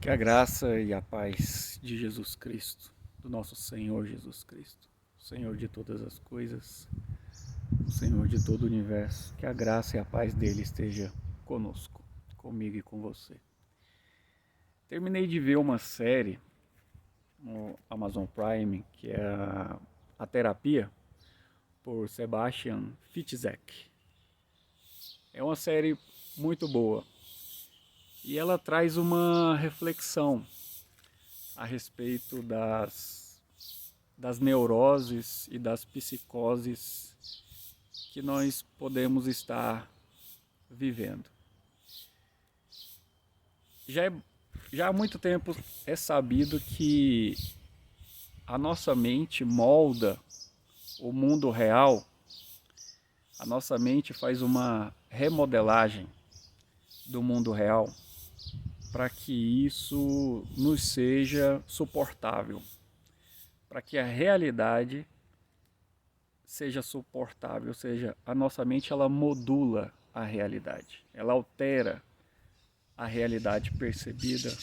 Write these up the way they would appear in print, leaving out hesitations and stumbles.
Que a graça e a paz de Jesus Cristo, do nosso Senhor Jesus Cristo, Senhor de todas as coisas, o Senhor de todo o universo, que a graça e a paz dele esteja conosco, comigo e com você. Terminei de ver uma série no Amazon Prime, que é a Terapia, por Sebastian Fitzek. É uma série muito boa e ela traz uma reflexão a respeito das neuroses e das psicoses que nós podemos estar vivendo. Já há muito tempo é sabido que a nossa mente molda o mundo real, a nossa mente faz uma remodelagem do mundo real para que isso nos seja suportável, para que a realidade seja suportável, ou seja, a nossa mente ela modula a realidade, ela altera a realidade percebida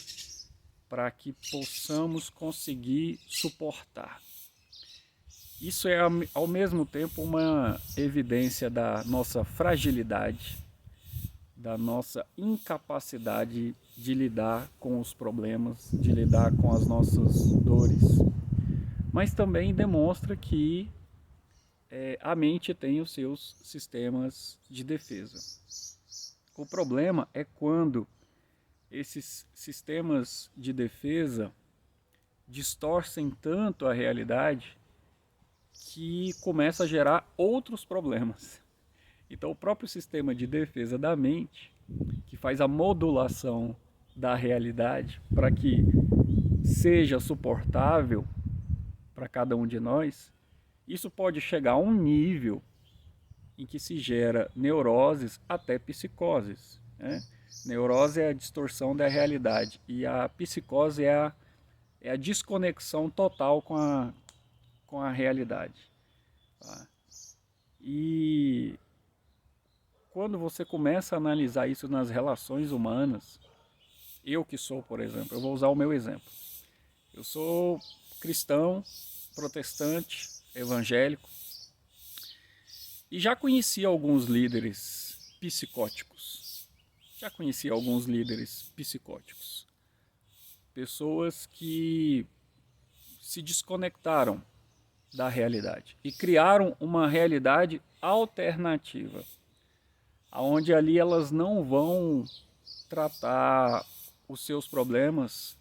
para que possamos conseguir suportar. Isso é ao mesmo tempo uma evidência da nossa fragilidade, da nossa incapacidade de lidar com os problemas, de lidar com as nossas dores, mas também demonstra que a mente tem os seus sistemas de defesa. O problema é quando esses sistemas de defesa distorcem tanto a realidade que começa a gerar outros problemas. Então, o próprio sistema de defesa da mente, que faz a modulação da realidade para que seja suportável para cada um de nós, isso pode chegar a um nível em que se gera neuroses até psicoses. Né? Neurose é a distorção da realidade e a psicose é a desconexão total com a realidade. Tá? E quando você começa a analisar isso nas relações humanas, eu que sou, por exemplo, eu vou usar o meu exemplo. Eu sou cristão, protestante, evangélico, e já conheci alguns líderes psicóticos. Pessoas que se desconectaram da realidade e criaram uma realidade alternativa, onde ali elas não vão tratar os seus problemas,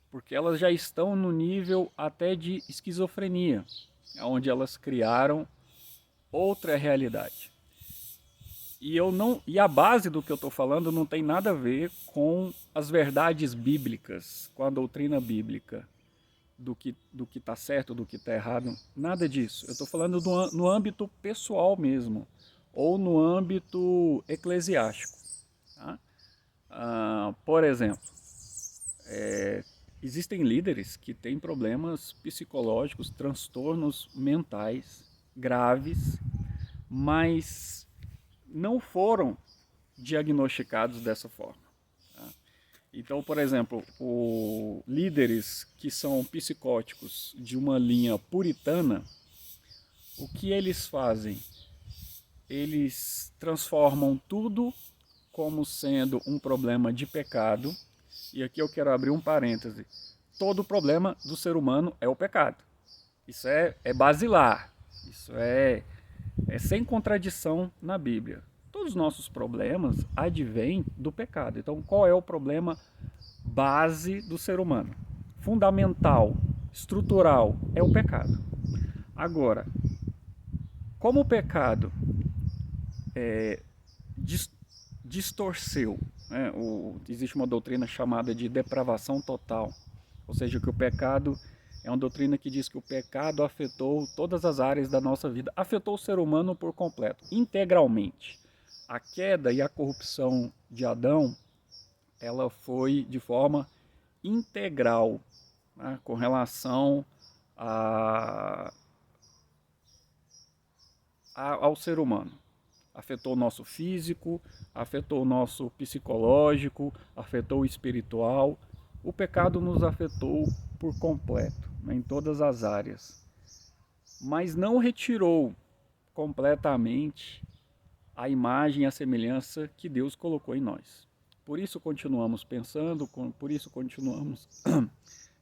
porque elas já estão no nível até de esquizofrenia, onde elas criaram outra realidade. E a base do que eu estou falando não tem nada a ver com as verdades bíblicas, com a doutrina bíblica, do que está certo, do que está errado, nada disso. Eu estou falando no âmbito pessoal mesmo, ou no âmbito eclesiástico. Tá? Por exemplo, existem líderes que têm problemas psicológicos, transtornos mentais graves, mas não foram diagnosticados dessa forma. Tá? Então, por exemplo, líderes que são psicóticos de uma linha puritana, o que eles fazem? Eles transformam tudo como sendo um problema de pecado, e aqui eu quero abrir um parêntese. Todo problema do ser humano é o pecado. Isso é basilar, isso é sem contradição na Bíblia. Todos os nossos problemas advêm do pecado. Então, qual é o problema base do ser humano? Fundamental, estrutural, é o pecado. Agora, como o pecado distorceu, né? Existe uma doutrina chamada de depravação total, ou seja, que o pecado é uma doutrina que diz que o pecado afetou todas as áreas da nossa vida, afetou o ser humano por completo, integralmente. A queda e a corrupção de Adão, ela foi de forma integral, né, com relação ao ser humano. Afetou o nosso físico, afetou o nosso psicológico, afetou o espiritual. o pecado nos afetou por completo, né, em todas as áreas, mas não retirou completamente a imagem e a semelhança que Deus colocou em nós. Por isso continuamos pensando, por isso continuamos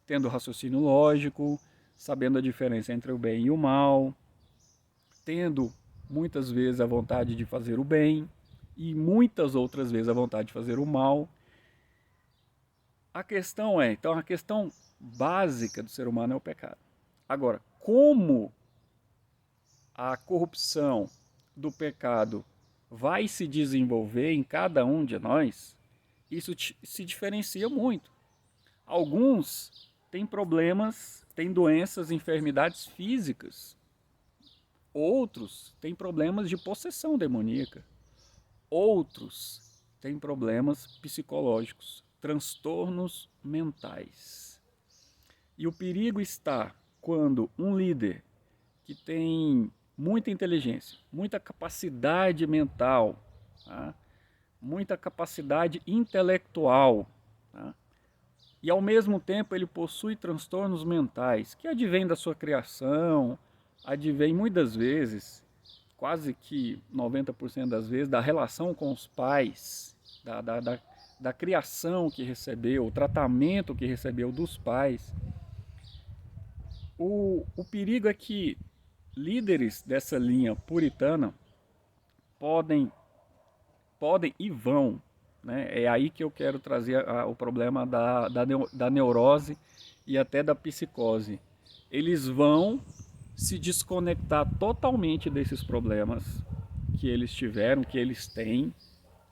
tendo raciocínio lógico, sabendo a diferença entre o bem e o mal, tendo muitas vezes a vontade de fazer o bem e muitas outras vezes a vontade de fazer o mal. A questão então a questão básica do ser humano é o pecado. Agora, como a corrupção do pecado vai se desenvolver em cada um de nós, isso se diferencia muito. Alguns têm problemas, têm doenças, enfermidades físicas. Outros têm problemas de possessão demoníaca. Outros têm problemas psicológicos, transtornos mentais. E o perigo está quando um líder que tem muita inteligência, muita capacidade mental, tá? Muita capacidade intelectual, tá? E ao mesmo tempo ele possui transtornos mentais que advêm da sua criação, advém muitas vezes, quase que 90% das vezes, da relação com os pais, da criação que recebeu, o tratamento que recebeu dos pais. O perigo é que líderes dessa linha puritana podem e vão, né? É aí que eu quero trazer o problema da neurose e até da psicose. Eles vão se desconectar totalmente desses problemas que eles tiveram, que eles têm,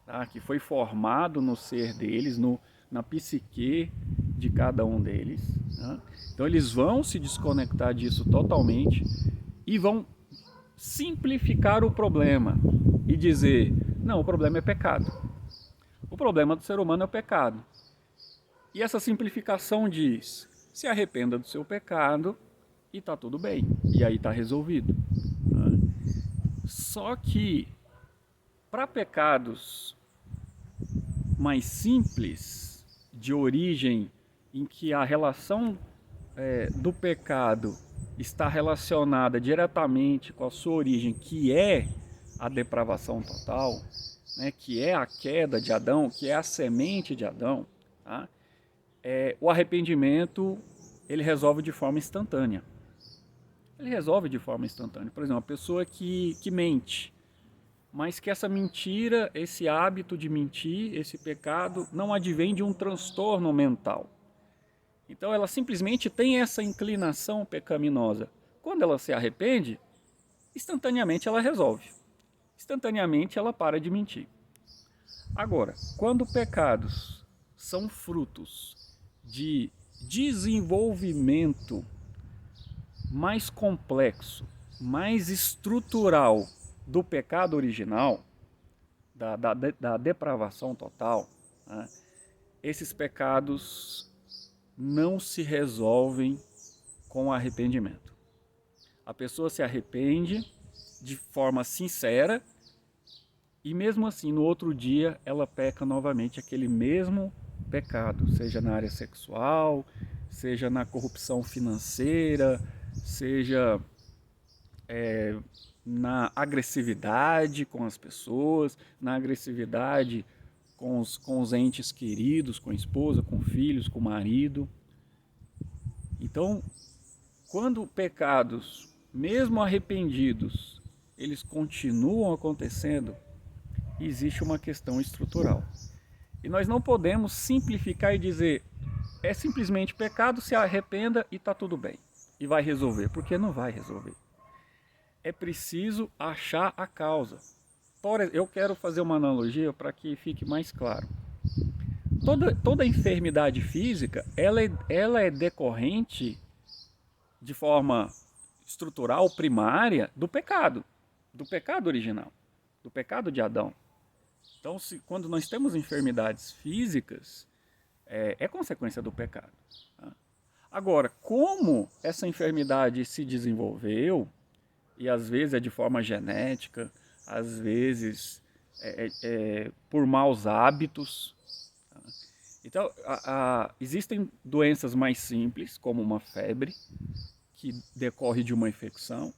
tá? Que foi formado no ser deles, na psique de cada um deles, tá? Então eles vão se desconectar disso totalmente e vão simplificar o problema e dizer, não, o problema é pecado. O problema do ser humano é o pecado. E essa simplificação diz, se arrependa do seu pecado e está tudo bem. E aí está resolvido. Só que para pecados mais simples, de origem em que a relação do pecado está relacionada diretamente com a sua origem, que é a depravação total, né, que é a queda de Adão, que é a semente de Adão, tá? O arrependimento ele resolve de forma instantânea. Ele resolve de forma instantânea. Por exemplo, uma pessoa que mente, mas que essa mentira, esse hábito de mentir, esse pecado, não advém de um transtorno mental. Então ela simplesmente tem essa inclinação pecaminosa. Quando ela se arrepende, instantaneamente ela resolve. Instantaneamente ela para de mentir. Agora, quando pecados são frutos de desenvolvimento mais complexo, mais estrutural do pecado original, da depravação total, né, esses pecados não se resolvem com arrependimento. A pessoa se arrepende de forma sincera e mesmo assim no outro dia ela peca novamente aquele mesmo pecado, seja na área sexual, seja na corrupção financeira, seja na agressividade com as pessoas, na agressividade com os entes queridos, com a esposa, com filhos, com o marido. Então, quando pecados, mesmo arrependidos, eles continuam acontecendo, existe uma questão estrutural. E nós não podemos simplificar e dizer, é simplesmente pecado, se arrependa e está tudo bem. E vai resolver, porque não vai resolver. É preciso achar a causa. Eu quero fazer uma analogia para que fique mais claro. Toda enfermidade física, ela é decorrente de forma estrutural, primária, do pecado original, do pecado de Adão. Então, quando nós temos enfermidades físicas, é consequência do pecado. Tá? Agora, como essa enfermidade se desenvolveu, e às vezes é de forma genética, às vezes por maus hábitos. Tá? Então, existem doenças mais simples, como uma febre, que decorre de uma infecção.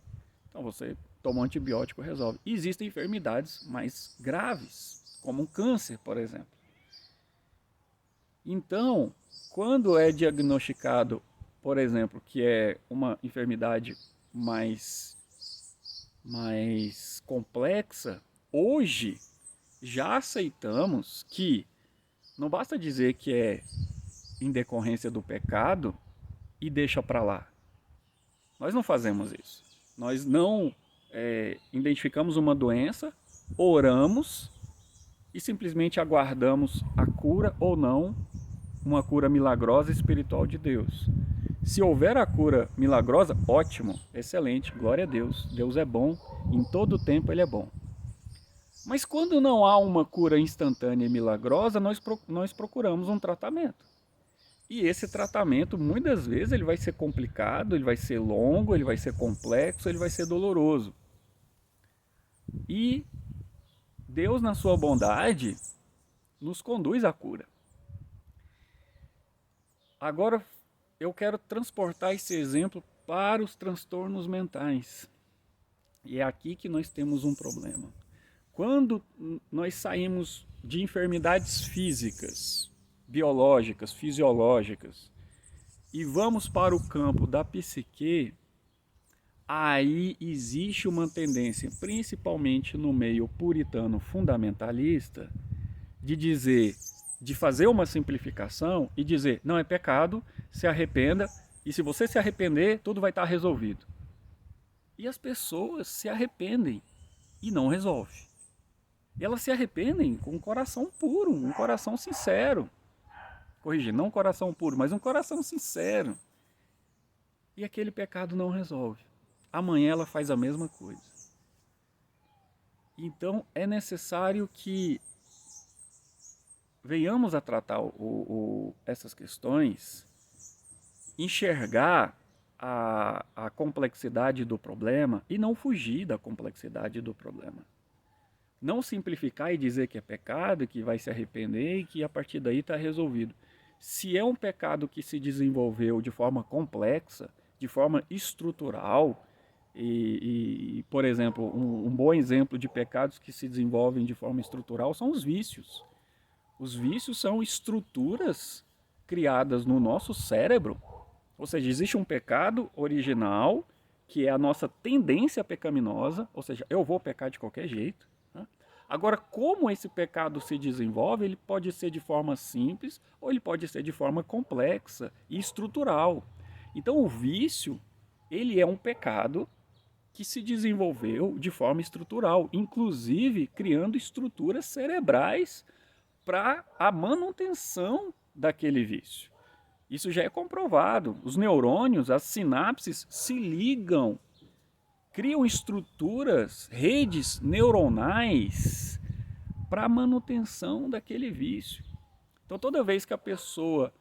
Então, você toma um antibiótico, resolve. E existem enfermidades mais graves, como um câncer, por exemplo. Então, quando é diagnosticado, por exemplo, que é uma enfermidade mais complexa, hoje já aceitamos que não basta dizer que é em decorrência do pecado e deixa para lá. Nós não fazemos isso. Nós não identificamos uma doença, oramos e simplesmente aguardamos a cura ou não, uma cura milagrosa espiritual de Deus. Se houver a cura milagrosa, ótimo, excelente, glória a Deus. Deus é bom, em todo tempo Ele é bom. Mas quando não há uma cura instantânea e milagrosa, nós procuramos um tratamento. E esse tratamento, muitas vezes, ele vai ser complicado, ele vai ser longo, ele vai ser complexo, ele vai ser doloroso. E Deus, na sua bondade, nos conduz à cura. Agora, eu quero transportar esse exemplo para os transtornos mentais. E é aqui que nós temos um problema. Quando nós saímos de enfermidades físicas, biológicas, fisiológicas, e vamos para o campo da psique, aí existe uma tendência, principalmente no meio puritano fundamentalista, de fazer uma simplificação e dizer, não é pecado, se arrependa, e se você se arrepender, tudo vai estar resolvido. E as pessoas se arrependem e não resolve. E elas se arrependem com um coração puro, um coração sincero. Corrigir, não um coração puro, mas um coração sincero. E aquele pecado não resolve. Amanhã ela faz a mesma coisa. Então é necessário que venhamos a tratar essas questões, enxergar a complexidade do problema e não fugir da complexidade do problema. Não simplificar e dizer que é pecado, que vai se arrepender e que a partir daí está resolvido. Se é um pecado que se desenvolveu de forma complexa, de forma estrutural, por exemplo, um bom exemplo de pecados que se desenvolvem de forma estrutural são os vícios. Os vícios são estruturas criadas no nosso cérebro. Ou seja, existe um pecado original, que é a nossa tendência pecaminosa, ou seja, eu vou pecar de qualquer jeito. Agora, como esse pecado se desenvolve, ele pode ser de forma simples ou ele pode ser de forma complexa e estrutural. Então, o vício, ele é um pecado que se desenvolveu de forma estrutural, inclusive criando estruturas cerebrais para a manutenção daquele vício. Isso já é comprovado. Os neurônios, as sinapses se ligam, criam estruturas, redes neuronais para a manutenção daquele vício. Então, toda vez que a pessoa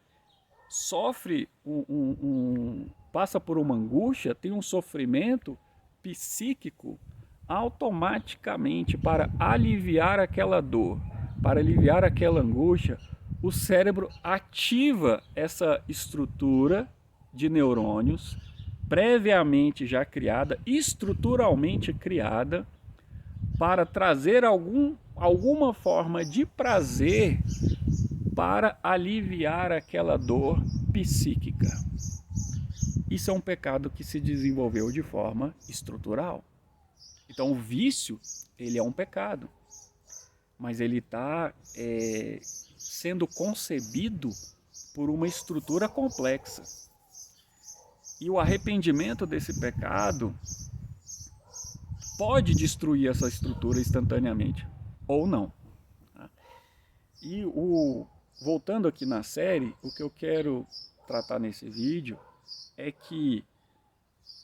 sofre, passa por uma angústia, tem um sofrimento psíquico, automaticamente, para aliviar aquela dor, para aliviar aquela angústia, o cérebro ativa essa estrutura de neurônios previamente já criada, estruturalmente criada, para trazer alguma forma de prazer para aliviar aquela dor psíquica. Isso é um pecado que se desenvolveu de forma estrutural. Então o vício, ele é um pecado, mas ele está sendo concebido por uma estrutura complexa. E o arrependimento desse pecado pode destruir essa estrutura instantaneamente, ou não. E voltando aqui na série, o que eu quero tratar nesse vídeo é que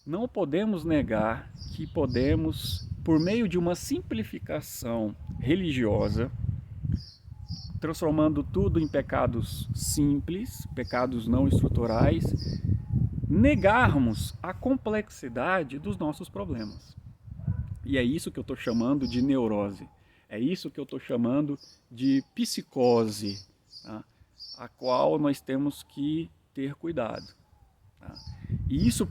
não podemos negar que podemos, por meio de uma simplificação religiosa, transformando tudo em pecados simples, pecados não estruturais, negarmos a complexidade dos nossos problemas. E é isso que eu estou chamando de neurose. É isso que eu estou chamando de psicose. Tá? a qual nós temos que ter cuidado. Tá? E isso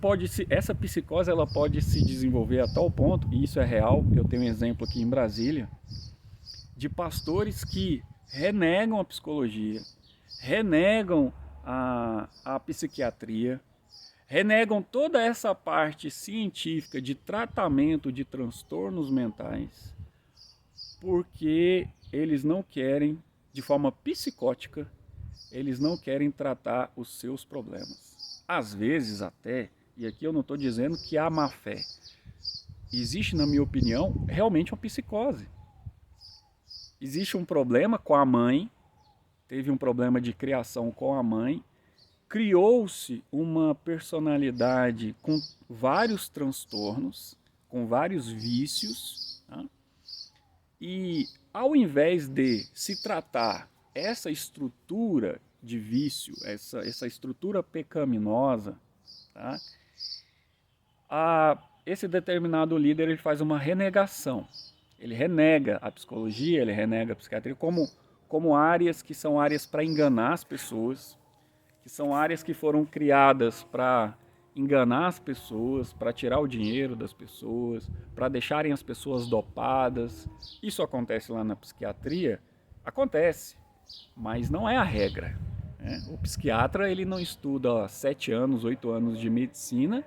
essa psicose ela pode se desenvolver a tal ponto, e isso é real, eu tenho um exemplo aqui em Brasília, de pastores que renegam a psicologia, renegam a psiquiatria, renegam toda essa parte científica de tratamento de transtornos mentais, porque eles não querem, de forma psicótica, eles não querem tratar os seus problemas. Às vezes até, e aqui eu não estou dizendo que há má fé, existe, na minha opinião, realmente uma psicose. Existe um problema com a mãe, teve um problema de criação com a mãe, criou-se uma personalidade com vários transtornos, com vários vícios, tá? E ao invés de se tratar essa estrutura de vício, essa estrutura pecaminosa, tá? Esse determinado líder ele faz uma renegação. Ele renega a psicologia, ele renega a psiquiatria como áreas que são áreas para enganar as pessoas, que são áreas que foram criadas para enganar as pessoas, para tirar o dinheiro das pessoas, para deixarem as pessoas dopadas. Isso acontece lá na psiquiatria? Acontece, mas não é a regra, né? O psiquiatra ele não estuda 7 anos, 8 anos de medicina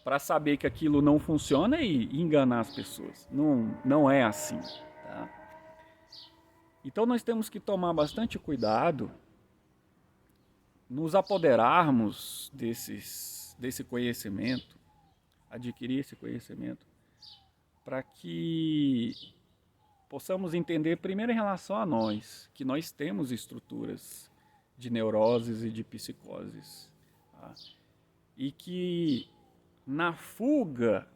para saber que aquilo não funciona e enganar as pessoas. Não é assim. Tá? Então nós temos que tomar bastante cuidado, nos apoderarmos desse conhecimento, adquirir esse conhecimento, para que possamos entender primeiro em relação a nós, que nós temos estruturas de neuroses e de psicoses. Tá? E que na fuga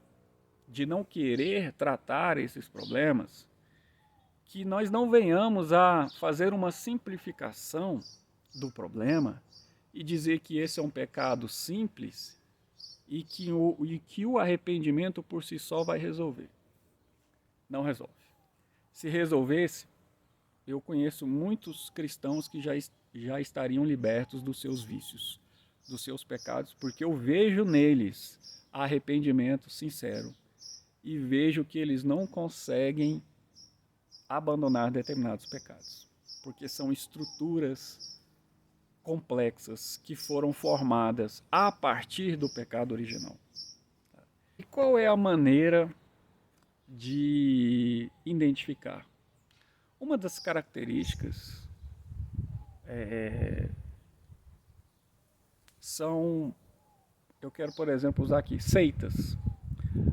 de não querer tratar esses problemas, que nós não venhamos a fazer uma simplificação do problema e dizer que esse é um pecado simples e que o arrependimento por si só vai resolver. Não resolve. Se resolvesse, eu conheço muitos cristãos que já estariam libertos dos seus vícios, dos seus pecados, porque eu vejo neles arrependimento sincero e vejo que eles não conseguem abandonar determinados pecados, porque são estruturas complexas que foram formadas a partir do pecado original. E qual é a maneira de identificar? Uma das características são, eu quero, por exemplo, usar aqui, seitas.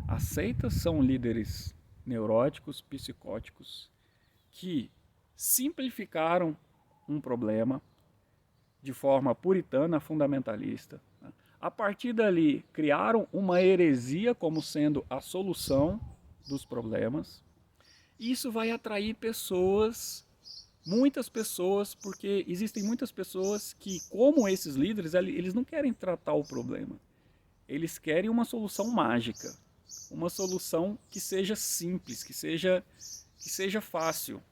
As seitas são líderes neuróticos, psicóticos, que simplificaram um problema de forma puritana, fundamentalista. A partir dali, criaram uma heresia como sendo a solução dos problemas. Isso vai atrair pessoas, muitas pessoas, porque existem muitas pessoas que, como esses líderes, eles não querem tratar o problema. Eles querem uma solução mágica, uma solução que seja simples, que seja fácil.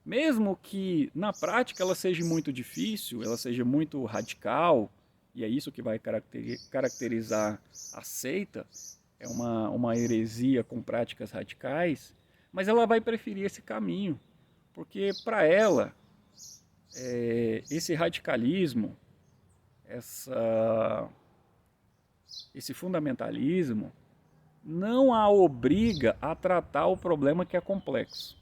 Mesmo que na prática ela seja muito difícil, ela seja muito radical, e é isso que vai caracterizar a seita, é uma heresia com práticas radicais, mas ela vai preferir esse caminho, porque para ela esse radicalismo, esse fundamentalismo, não a obriga a tratar o problema que é complexo.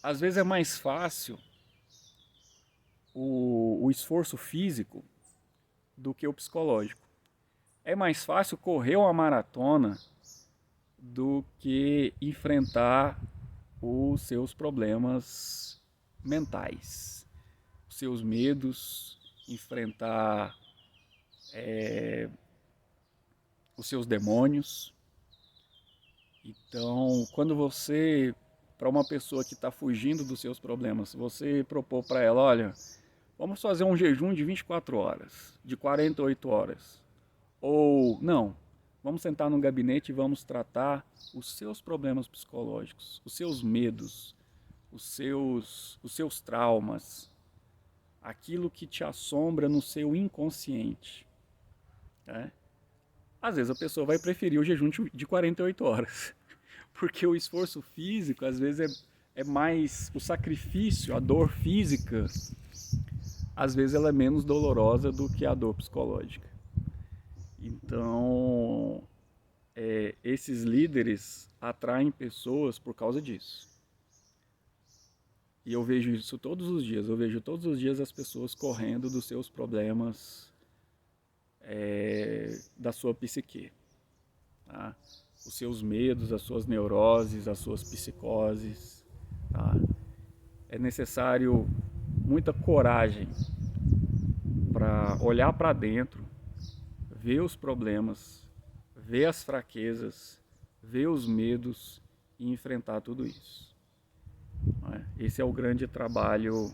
Às vezes é mais fácil o esforço físico do que o psicológico. É mais fácil correr uma maratona do que enfrentar os seus problemas mentais, os seus medos, enfrentar os seus demônios. Então, quando você, para uma pessoa que está fugindo dos seus problemas, você propor para ela, olha, vamos fazer um jejum de 24 horas, de 48 horas. Ou, não, vamos sentar num gabinete e vamos tratar os seus problemas psicológicos, os seus medos, os seus traumas, aquilo que te assombra no seu inconsciente, né? Às vezes a pessoa vai preferir o jejum de 48 horas, porque o esforço físico, às vezes, é mais o sacrifício, a dor física, às vezes ela é menos dolorosa do que a dor psicológica. Então, esses líderes atraem pessoas por causa disso. E eu vejo isso todos os dias. Eu vejo todos os dias as pessoas correndo dos seus problemas, da sua psique, tá? Os seus medos, as suas neuroses, as suas psicoses, tá? É necessário muita coragem para olhar para dentro, ver os problemas, ver as fraquezas, ver os medos e enfrentar tudo isso. Esse é o grande trabalho.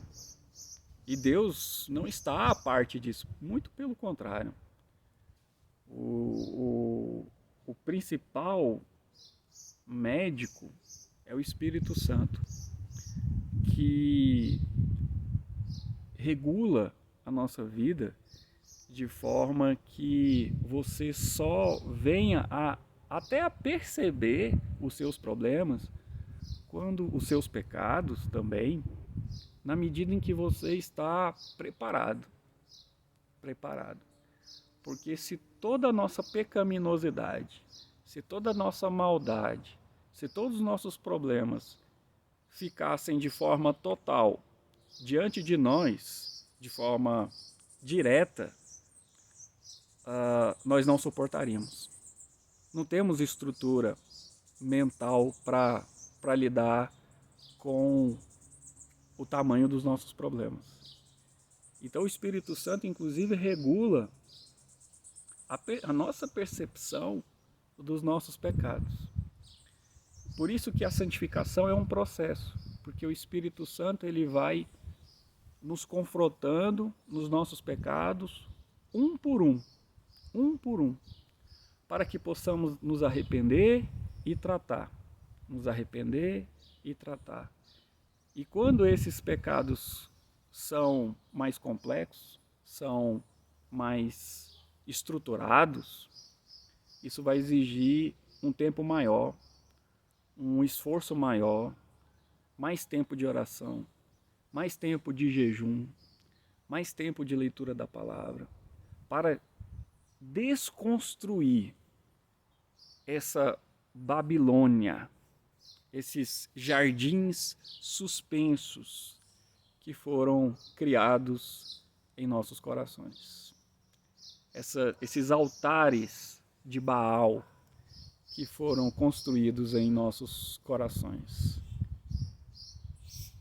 E Deus não está à parte disso, muito pelo contrário. O principal médico é o Espírito Santo, que regula a nossa vida de forma que você só venha até a perceber os seus problemas, quando os seus pecados também, na medida em que você está preparado. Porque se toda a nossa pecaminosidade, se toda a nossa maldade, se todos os nossos problemas ficassem de forma total diante de nós, de forma direta, nós não suportaríamos. Não temos estrutura mental para lidar com o tamanho dos nossos problemas. Então o Espírito Santo, inclusive, regula a nossa percepção dos nossos pecados. Por isso que a santificação é um processo, porque o Espírito Santo ele vai nos confrontando nos nossos pecados, um por um, para que possamos nos arrepender e tratar. Nos arrepender e tratar. E quando esses pecados são mais complexos, são mais estruturados, isso vai exigir um tempo maior, um esforço maior, mais tempo de oração, mais tempo de jejum, mais tempo de leitura da palavra, para desconstruir essa Babilônia, esses jardins suspensos que foram criados em nossos corações. Esses altares de Baal que foram construídos em nossos corações.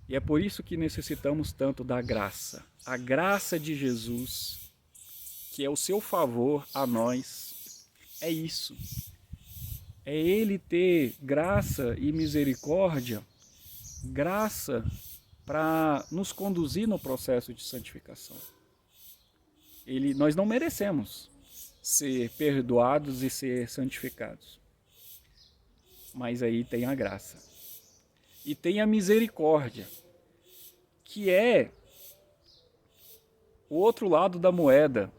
E é por isso que necessitamos tanto da graça. A graça de Jesus, que é o seu favor a nós, é isso. É Ele ter graça e misericórdia, graça para nos conduzir no processo de santificação. Nós não merecemos ser perdoados e ser santificados. Mas aí tem a graça. E tem a misericórdia, que é o outro lado da moeda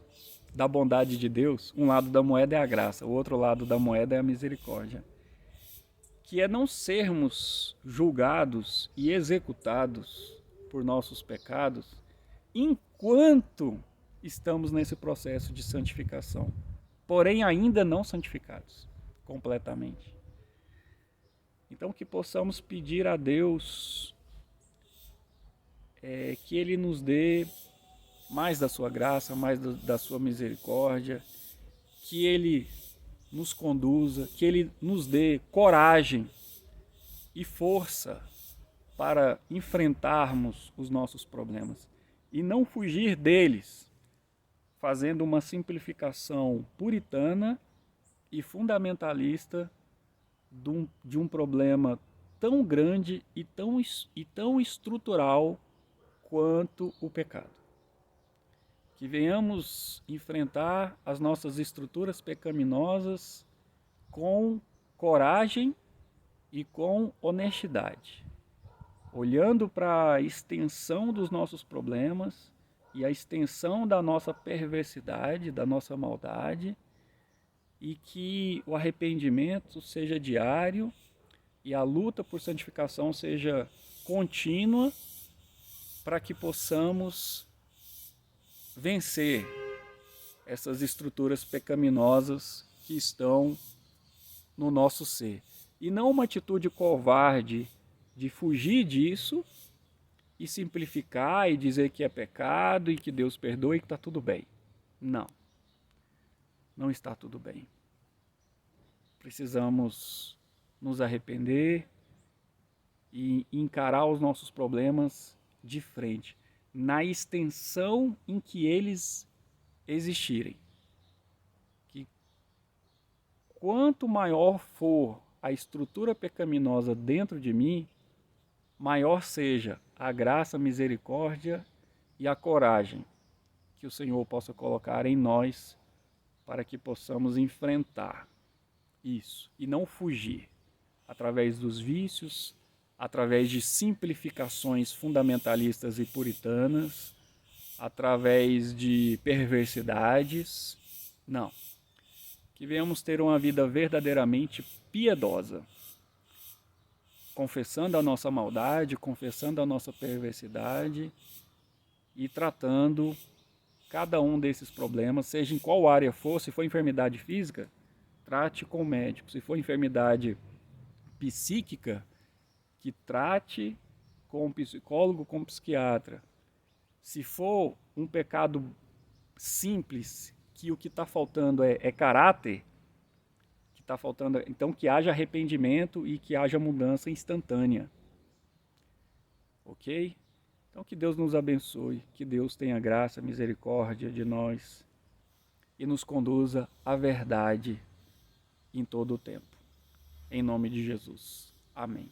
da bondade de Deus. Um lado da moeda é a graça, o outro lado da moeda é a misericórdia. Que é não sermos julgados e executados por nossos pecados enquanto estamos nesse processo de santificação, porém ainda não santificados completamente. Então que possamos pedir a Deus que Ele nos dê mais da sua graça, mais da sua misericórdia, que Ele nos conduza, que Ele nos dê coragem e força para enfrentarmos os nossos problemas e não fugir deles, fazendo uma simplificação puritana e fundamentalista de um problema tão grande e tão estrutural quanto o pecado. Que venhamos enfrentar as nossas estruturas pecaminosas com coragem e com honestidade. olhando para a extensão dos nossos problemas e a extensão da nossa perversidade, da nossa maldade, e que o arrependimento seja diário e a luta por santificação seja contínua, para que possamos vencer essas estruturas pecaminosas que estão no nosso ser. E não uma atitude covarde de fugir disso e simplificar e dizer que é pecado e que Deus perdoa e que está tudo bem. Não. Não está tudo bem. Precisamos nos arrepender e encarar os nossos problemas de frente, na extensão em que eles existirem. Que quanto maior for a estrutura pecaminosa dentro de mim, maior seja a graça, a misericórdia e a coragem que o Senhor possa colocar em nós para que possamos enfrentar isso e não fugir através dos vícios, através de simplificações fundamentalistas e puritanas, através de perversidades. Não. Que venhamos ter uma vida verdadeiramente piedosa, confessando a nossa maldade, confessando a nossa perversidade e tratando cada um desses problemas, seja em qual área for. Se for enfermidade física, trate com o médico. Se for enfermidade psíquica, que trate com um psicólogo, com um psiquiatra. Se for um pecado simples, que o que está faltando é caráter, que está faltando, então que haja arrependimento e que haja mudança instantânea. Ok? Então que Deus nos abençoe, que Deus tenha graça, misericórdia de nós e nos conduza à verdade em todo o tempo. Em nome de Jesus. Amém.